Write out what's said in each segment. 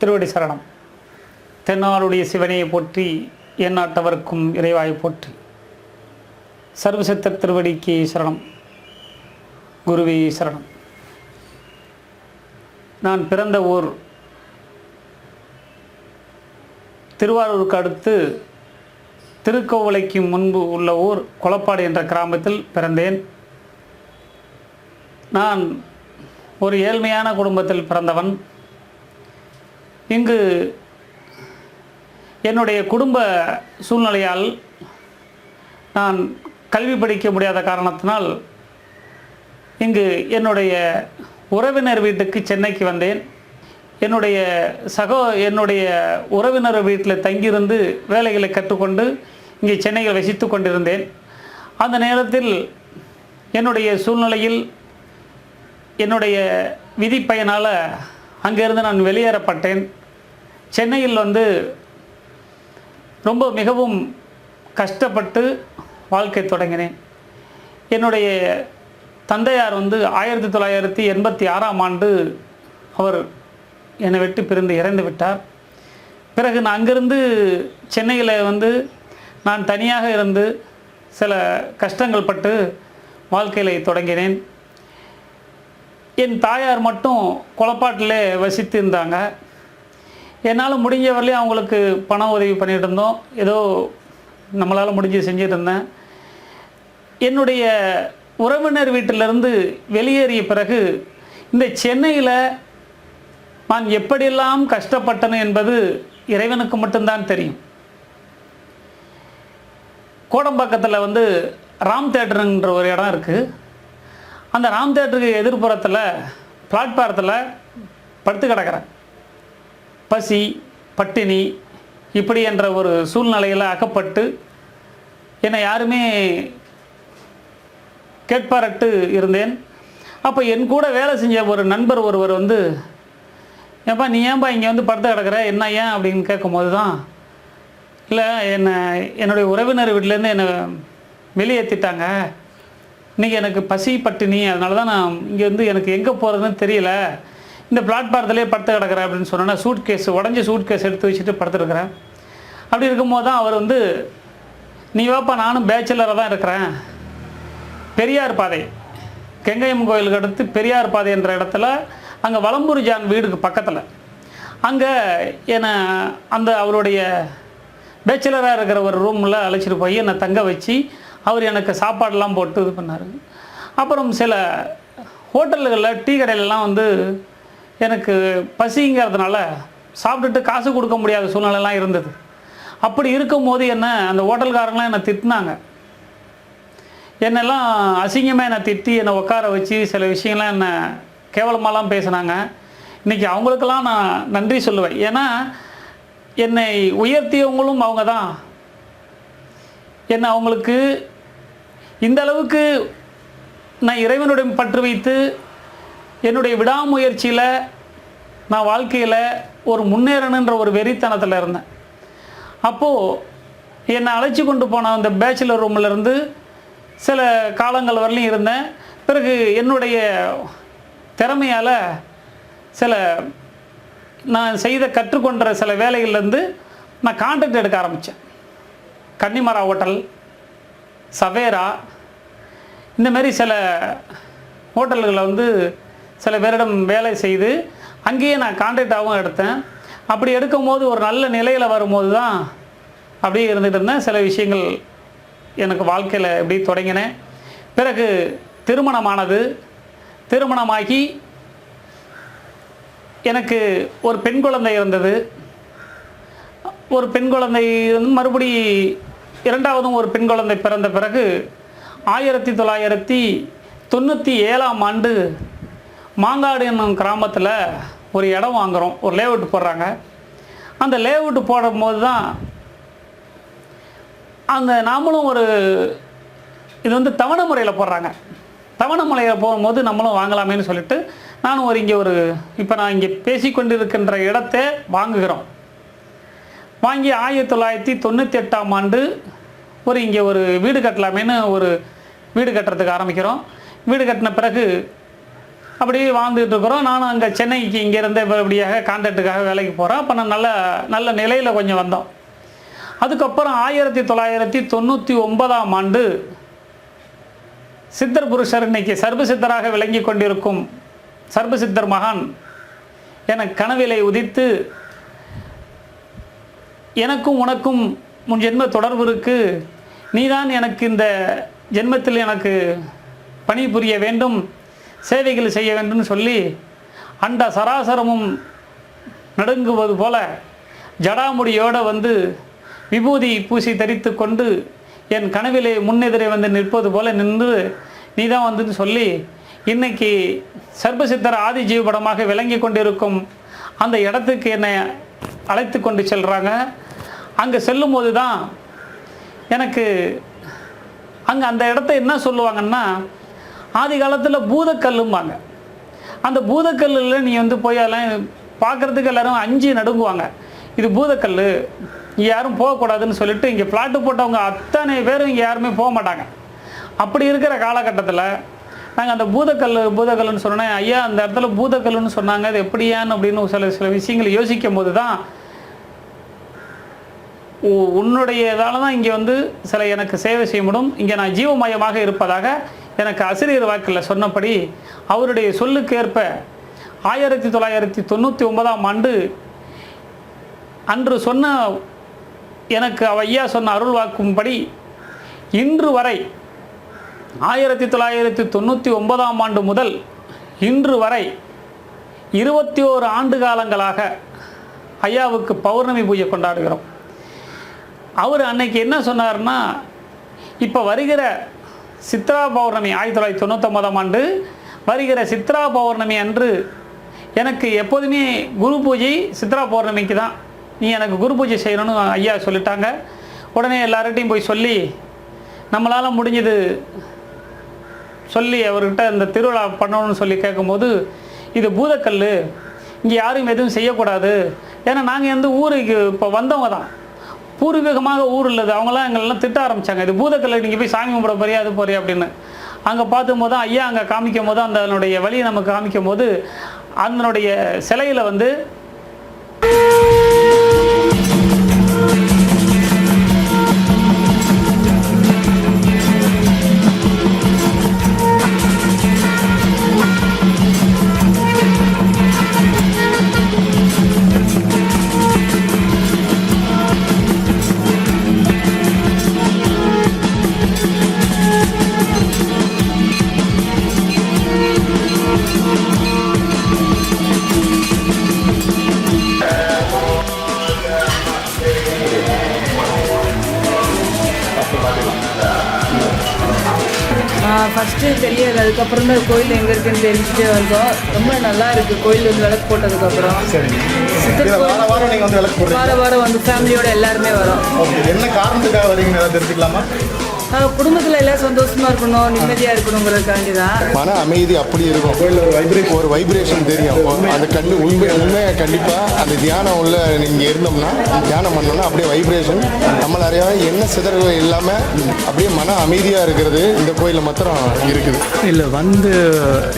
திருவடி சரணம். தென்னாளுடைய சிவனையை போற்றி, எந்நாட்டவர்க்கும் இறைவாயை போற்றி. சர்வசித்த திருவடிக்கு சரணம். குருவே சரணம். நான் பிறந்த ஊர் திருவாரூருக்கு அடுத்து திருக்கோவிலைக்கு முன்பு உள்ள ஊர் கொளப்பாடு என்ற கிராமத்தில் பிறந்தேன். நான் ஒரு ஏழ்மையான குடும்பத்தில் பிறந்தவன். இங்கு என்னுடைய குடும்ப சூழ்நிலையால் நான் கல்வி படிக்க முடியாத காரணத்தினால் இங்கு என்னுடைய உறவினர் வீட்டுக்கு சென்னைக்கு வந்தேன். என்னுடைய உறவினர் வீட்டில் தங்கியிருந்து வேலைகளை கற்றுக்கொண்டு இங்கே சென்னையில் வசித்து கொண்டிருந்தேன். அந்த நேரத்தில் என்னுடைய சூழ்நிலையில் என்னுடைய விதி பயனால் அங்கேருந்து நான் வெளியேறப்பட்டேன். சென்னையில் ரொம்ப மிகவும் கஷ்டப்பட்டு வாழ்க்கை தொடங்கினேன். என்னுடைய தந்தையார் 1986ஆம் ஆண்டு அவர் என்னை விட்டு பிரிந்து இறந்து விட்டார். பிறகு நான் அங்கிருந்து சென்னையில் நான் தனியாக இருந்து சில கஷ்டங்கள் பட்டு வாழ்க்கையில் தொடங்கினேன். என் தாயார் மட்டும் கொளப்பாட்டிலே வசித்து இருந்தாங்க. என்னால் முடிஞ்ச வரலையும் அவங்களுக்கு பண உதவி பண்ணிகிட்டு இருந்தோம். ஏதோ நம்மளால் முடிஞ்சு செஞ்சுட்டு இருந்தேன். என்னுடைய உறவினர் வீட்டிலிருந்து வெளியேறிய பிறகு இந்த சென்னையில் நான் எப்படியெல்லாம் கஷ்டப்பட்டேன் என்பது இறைவனுக்கு மட்டும்தான் தெரியும். கோடம்பாக்கத்தில் ராம் தேட்டருன்ற ஒரு இடம் இருக்குது. அந்த ராம் தேட்டருக்கு எதிர்ப்புறத்தில் பிளாட்பாரத்தில் படுத்து கிடக்கிறேன். பசி பட்டினி இப்படி என்ற ஒரு சூழ்நிலையில் அகப்பட்டு என்னை யாருமே கேட்பாரட்டு இருந்தேன். அப்போ என் கூட வேலை செஞ்ச ஒரு நண்பர் ஒருவர் ஏன்பா நீ ஏன்பா இங்கே படுத்து கிடக்கிற, என்ன ஏன் அப்படின்னு கேட்கும்போது தான், இல்லை என்னுடைய உறவினர் வீட்டிலேருந்து என்னை வெளியேற்றிட்டாங்க. இன்றைக்கி எனக்கு பசி பட்டினி, அதனால தான் நான் இங்கே எனக்கு எங்கே போகிறதுன்னு தெரியல, இந்த பிளாட்பாரத்திலே படுத்து கிடக்கிறேன் அப்படின்னு சொன்னேன்னா உடஞ்ச சூட் கேஸ் எடுத்து வச்சுட்டு படுத்துருக்குறேன். அப்படி இருக்கும்போது தான் அவர் நீ வாப்பா, நானும் பேச்சுலராக தான் இருக்கிறேன், பெரியார் பாதை கெங்கையம் கோயிலுக்கு அடுத்து பெரியார் பாதை என்ற இடத்துல அங்கே வலம்பூர் ஜான் வீடுக்கு பக்கத்தில் அங்கே என்னை அவருடைய பேச்சுலராக இருக்கிற ஒரு ரூமில் அழைச்சிட்டு போய் என்னை தங்க வச்சு அவர் எனக்கு சாப்பாடெல்லாம் போட்டு இது பண்ணார். அப்புறம் சில ஹோட்டல்களில் டீ கடையிலலாம் எனக்கு பசிங்கிறதுனால சாப்பிட்டுட்டு காசு கொடுக்க முடியாத சூழ்நிலைலாம் இருந்தது. அப்படி இருக்கும்போது அந்த ஹோட்டல்காரங்களாம் என்னை திட்டினாங்க. என்னெல்லாம் அசிங்கமாக என்னை திட்டி என்னை உட்கார வச்சு சில விஷயங்கள்லாம் என்னை கேவலமாலாம் பேசினாங்க. இன்றைக்கி அவங்களுக்கெல்லாம் நான் நன்றி சொல்லுவேன். ஏன்னா என்னை உயர்த்தியவங்களும் அவங்க தான். அவங்களுக்கு இந்த அளவுக்கு நான் இறைவனுடைய பற்று வைத்து என்னுடைய விடாமுயற்சியில் நான் வாழ்க்கையில் ஒரு முன்னேறணுன்ற ஒரு வெறித்தனத்தில் இருந்தேன். அப்போது என்னை அழைச்சி கொண்டு போன அந்த பேச்சுலர் ரூம்லேருந்து சில காலங்கள் வரலையும் இருந்தேன். பிறகு என்னுடைய திறமையால் நான் கற்றுக்கொண்ட சில வேலைகள்லேருந்து நான் கான்ட்ராக்ட் எடுக்க ஆரம்பித்தேன். கன்னிமரா ஹோட்டல், சவேரா, இந்தமாரி சில ஹோட்டல்களில் சில பேரிடம் வேலை செய்து அங்கேயே நான் கான்ட்ராக்டாகவும் எடுத்தேன். அப்படி எடுக்கும்போது ஒரு நல்ல நிலையில் வரும்போது தான் அப்படியே இருந்துகிட்டு இருந்தேன். சில விஷயங்கள் எனக்கு வாழ்க்கையில் எப்படி தொடங்கினேன். பிறகு திருமணமாகி எனக்கு ஒரு பெண் குழந்தை இருந்தது. ஒரு பெண் குழந்தை மறுபடி இரண்டாவதும் ஒரு பெண் குழந்தை பிறந்த பிறகு 1997ஆம் ஆண்டு மாங்காடு என்னும் கிராமத்தில் ஒரு இடம் வாங்குகிறோம். ஒரு லேஅவுட் போடுறாங்க. அந்த லேஅவுட் போடும்போது தான் நாமளும் இது தவணை முறையில் போடுறாங்க. தவணை முறையில் போகும்போது நம்மளும் வாங்கலாமேன்னு சொல்லிட்டு நானும் இப்போ நான் இங்கே பேசிக்கொண்டிருக்கின்ற இடத்தை வாங்குகிறோம். வாங்கி 1998ஆம் ஆண்டு இங்கே ஒரு வீடு கட்டலாமேன்னு வீடு கட்டுறதுக்கு ஆரம்பிக்கிறோம். வீடு கட்டின பிறகு அப்படி வாழ்ந்துட்டு இருக்கிறோம். நானும் அங்கே சென்னைக்கு இங்கேருந்து இப்படியாக கான்ட்ராக்டுக்காக வேலைக்கு போகிறேன். அப்போ நான் நல்ல நிலையில் கொஞ்சம் வந்தோம். அதுக்கப்புறம் 1999ஆம் ஆண்டு சித்தர் புருஷர், இன்னைக்கு சர்வசித்தராக விளங்கி கொண்டிருக்கும் சர்வசித்தர் மகான் எனக்கு கனவிலை உதித்து, எனக்கும் உனக்கும் முன் ஜென்ம தொடர்பு இருக்கு, நீதான் எனக்கு இந்த ஜென்மத்தில் எனக்கு பணி புரிய வேண்டும், சேவைகள் செய்ய வேண்டும் சொல்லி அண்ட சராசரமும் நடுங்குவது போல ஜடாமுடியோடு வந்து விபூதி பூசி தரித்து கொண்டு என் கனவிலே முன்னெதிரே வந்து நிற்பது போல நின்று நீதான் வந்துன்னு சொல்லி இன்னைக்கு சர்வசித்தர் ஆதி ஜீவபடமாக விளங்கி கொண்டிருக்கும் அந்த இடத்துக்கு என்னை அழைத்து கொண்டு செல்கிறாங்க. அங்கே செல்லும்போது தான் எனக்கு அங்கே அந்த இடத்த என்ன சொல்லுவாங்கன்னா, ஆதி காலத்தில் பூதக்கல்லும்பாங்க. அந்த பூதக்கல்லில் நீ வந்து போய் அதெல்லாம் பார்க்குறதுக்கு எல்லோரும் அஞ்சு நடுங்குவாங்க. இது பூதக்கல், இங்கே யாரும் போகக்கூடாதுன்னு சொல்லிட்டு இங்கே பிளாட்டு போட்டவங்க அத்தனை பேரும் இங்கே யாருமே போக மாட்டாங்க. அப்படி இருக்கிற காலகட்டத்தில் நாங்கள் அந்த பூதக்கல்லுன்னு சொன்னேன். ஐயா அந்த இடத்துல பூதக்கல்லுன்னு சொன்னாங்க, அது எப்படியான்னு அப்படின்னு சில விஷயங்களை யோசிக்கும் போது தான் உன்னுடைய இதால் தான் இங்கே வந்து சில எனக்கு சேவை செய்ய முடியும், இங்கே நான் ஜீவமயமாக இருப்பதாக எனக்கு ஆசிரியர் வாக்கில் சொன்னபடி அவருடைய சொல்லுக்கேற்ப 1999ஆம் ஆண்டு அன்று சொன்ன எனக்கு ஐயா சொன்ன அருள் வாக்கும்படி இன்று வரை 1999ஆம் ஆண்டு முதல் இன்று வரை 21 ஆண்டு காலங்களாக ஐயாவுக்கு பௌர்ணமி பூஜை கொண்டாடுகிறோம். அவர் அன்னைக்கு என்ன சொன்னார்னா, இப்போ வருகிற சித்ரா பௌர்ணமி 1999ஆம் ஆண்டு வருகிற சித்ரா பௌர்ணமி அன்று எனக்கு எப்போதுமே குரு பூஜை சித்ரா பௌர்ணமிக்கு தான், நீ எனக்கு குரு பூஜை செய்யணும்னு ஐயா சொல்லிட்டாங்க. உடனே எல்லார்கிட்டையும் போய் சொல்லி நம்மளால் முடிஞ்சது சொல்லி அவர்கிட்ட இந்த திருவிழா பண்ணணும்னு சொல்லி கேட்கும்போது, இது பூதக்கல், இங்கே யாரும் எதுவும் செய்யக்கூடாது. ஏன்னா நாங்கள் எந்த ஊருக்கு இப்போ வந்தவங்க தான், பூர்வீகமாக ஊர் இல்லது. அவங்களாம் எங்களெல்லாம் திட்ட ஆரம்பித்தாங்க, இது பூதக்கல், நீங்கள் போய் சாமி கும்பிட போறியா அது போறியா அப்படின்னு. அங்கே பார்க்கும்போது தான் ஐயா அங்கே காமிக்கும் போது அதனுடைய வழியை நமக்கு காமிக்கும் போது அதனுடைய சிலையில் வந்து ஃபஸ்ட்டு தெரியாது, அதுக்கப்புறம் தான் கோயில் எங்கே இருக்குன்னு தெரிஞ்சுட்டே வந்தோம். ரொம்ப நல்லா இருக்குது கோயில் வந்து விளக்கு போட்டதுக்கப்புறம். வாரம் வாரம் வந்து ஃபேமிலியோட எல்லாருமே வரோம். என்ன காரணத்துக்காக வரீங்க தெரிஞ்சுக்கலாமா? குடும்பத்தில் எல்லாம் சந்தோஷமாக இருக்கணும், நிம்மதியாக இருக்கணுங்கிறதுக்காண்டி தான். மன அமைதி அப்படி இருக்கும். கோயிலில் ஒரு வைப்ரேஷன் தெரியும். அந்த உண்மையாக கண்டிப்பாக அந்த தியானம் உள்ள நீங்கள் இருந்தோம்னா, தியானம் பண்ணோம்னா அப்படியே வைப்ரேஷன் நம்மள அறியாமல் என்ன சிதறல் இல்லாமல் அப்படியே மன அமைதியாக இருக்கிறது இந்த கோயிலில் மாத்திரம் இருக்குது. இல்லை வந்து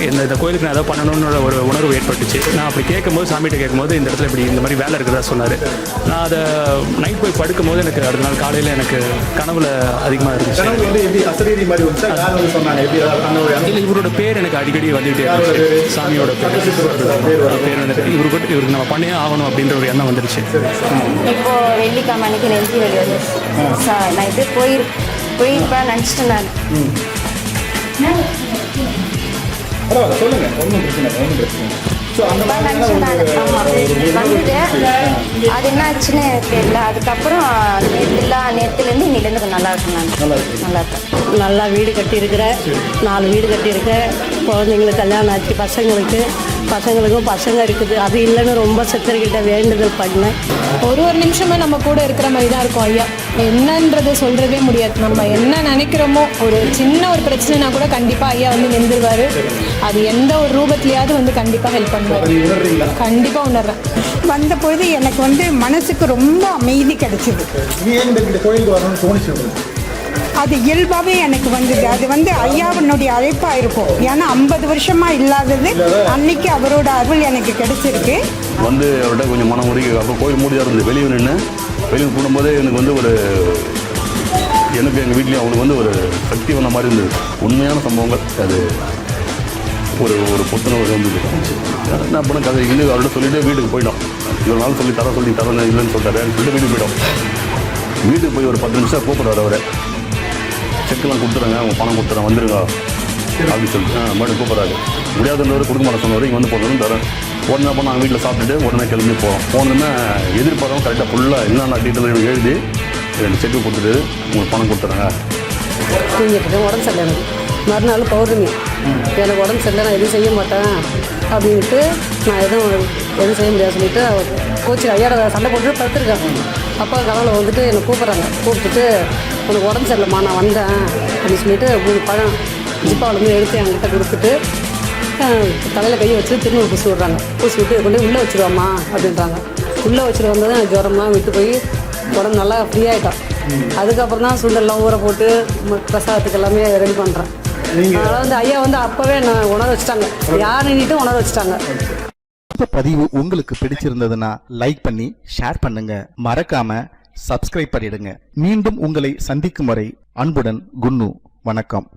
இந்த கோயிலுக்கு நான் எதாவது பண்ணணும்னு ஒரு உணர்வு ஏற்பட்டுச்சு. நான் அப்படி கேட்கும்போது சாமிகிட்ட கேட்கும்போது இந்த இடத்துல இப்படி இந்த மாதிரி வேலை இருக்கிறதா சொன்னார். நான் அதை நைட் போய் படுக்கும் போது எனக்கு அடுத்த நாள் காலையில் எனக்கு கனவுல அதிகமாக இருந்துச்சு. இல்லை, இவரோட பேர் எனக்கு அடிக்கடி வந்துகிட்டே இருந்துச்சு. சாமியோட பேர் வந்துட்டு இவருக்கு நம்ம பண்ணே ஆகணும் அப்படின்ற ஒரு எண்ணம் வந்துருச்சு. இப்போ வெள்ளிக்கிழமை அன்னைக்கு நெஞ்சு வலி வந்து நான் இப்படி போயிருப்பேன் நினச்சிட்டேன் நான். சொல்லுங்க, ஒன்றும் பிரச்சனை. வந்துட்டு அது என்ன ஆச்சுன்னு தெரியல. அதுக்கப்புறம் நேற்றுலேருந்து இன்னிலேருந்து நல்லா இருக்கும். நான் நல்லா இருக்கேன். நல்லா வீடு கட்டியிருக்கிறேன், 4 வீடு கட்டியிருக்கேன். குழந்தைங்களுக்கு கல்யாணம் ஆச்சு, பசங்களுக்கும் பசங்க இருக்குது. அது இல்லைன்னு ரொம்ப சித்தர்கிட்ட வேண்டுதல் பண்ணேன். ஒரு நிமிஷமே நம்ம கூட இருக்கிற மாதிரி தான் இருக்கும் ஐயா. என்னன்றது சொல்கிறதே முடியாது. நம்ம என்ன நினைக்கிறோமோ, ஒரு சின்ன ஒரு பிரச்சனைனா கூட கண்டிப்பாக ஐயா வந்து நின்றுவார். அது எந்த ஒரு ரூபத்துலையாவது வந்து கண்டிப்பாக ஹெல்ப் பண்ணுவார். கண்டிப்பாக உணர்றேன். வந்தபோது எனக்கு வந்து மனசுக்கு ரொம்ப அமைதி கிடைச்சிது. கோயிலுக்கு வரணும்னு தோணுச்சு. அது இயல்பாகவே எனக்கு வந்தது. அது ஐயாவினுடைய அழைப்பாக இருக்கும். ஏன்னா 50 வருஷமாக இல்லாதது அன்னைக்கு அவரோட அருள் எனக்கு கிடைச்சிருக்கு. அவர்கிட்ட கொஞ்சம் மனம் உருகி அப்போ கோயில் மூடியாக இருந்து வெளியூர் நின்று வெளியூர் போடும்போதே எனக்கு ஒரு எனக்கு எங்கள் வீட்லேயும் அவனுக்கு ஒரு சக்தி வந்த மாதிரி இருந்தது. உண்மையான சம்பவங்கள் அது ஒரு புத்துணர்வு வந்தது. என்ன பண்ண கதை இல்லை அவர்கிட்ட சொல்லிவிட்டு வீட்டுக்கு போயிட்டோம். இவ்வளோ நாள் சொல்லி தரேன் இல்லைன்னு சொல்லிட்டாரு சொல்லிட்டு வீட்டுக்கு போயிட்டோம். வீட்டுக்கு போய் ஒரு 10 நிமிஷம் கூப்பிட்றாரு அவரை. செக்கெல்லாம் கொடுத்துறாங்க, அவங்க பணம் கொடுத்துறேன் வந்துருங்க அப்படின்னு சொல்லிட்டு மேடம் கூப்பிட்றாரு. முடியாதுன்றவர் கொடுக்க மாட்டேன் சொன்னவர் இங்கே போகணும்னு தரேன். உடனே அப்போ நாங்கள் வீட்டில் சாப்பிட்டுட்டு உடனே கிளம்பி போகிறோம். போனதுன்னா எதிர்பார்த்தோம் கரெக்டாக ஃபுல்லாக என்னென்ன டீட்டெயில் எழுதி 2 செக்கு கொடுத்துட்டு உங்களுக்கு பணம் கொடுத்துறாங்க. தூங்கிட்டு உடம்பு சரியில்லை எனக்கு. மறுநாள் பௌர்ணமி எனக்கு உடம்பு சரியில்லை, நான் எதுவும் செய்ய மாட்டேன் அப்படின்ட்டு நான் எதுவும் செய்ய முடியாது சொல்லிட்டு கோச்சு ஐயாட சண்டை போட்டுட்டு படுத்துருக்காங்க. அப்பா கனவுல என்னை கூப்பிட்டுட்டு உனக்கு உடம்பு சரியில்லைம்மா நான் வந்தேன் அப்படின்னு சொல்லிட்டு 3 பழம் ஜிப்பாவிலேருந்து எடுத்து என்கிட்ட கொடுத்துட்டு தலையில் கையை வச்சு திருநூறு பூசி விட்றாங்க. பூசி விட்டு கொண்டு உள்ளே வச்சுருவாம்மா அப்படின்றாங்க. உள்ளே வச்சுட்டு வந்தது எனக்கு ஜுரம்லாம் விட்டு போய் உடம்பு நல்லா ஃப்ரீ ஆகிட்டோம். அதுக்கப்புறம் தான் சுண்டெல்லாம் ஊற போட்டு பிரசாதத்துக்கு எல்லாமே ரெடி பண்ணுறேன். அதனால் ஐயா அப்போவே நான் உணர வச்சுட்டாங்க, யார் நின்றுட்டு உணர வச்சுட்டாங்க. இந்த பதிவு உங்களுக்கு பிடிச்சிருந்ததுன்னா லைக் பண்ணி ஷேர் பண்ணுங்க. மறக்காம சப்ஸ்கிரைப் பண்ணிடுங்க. மீண்டும் உங்களை சந்திக்கும் வரை அன்புடன் குன்னு. வணக்கம்.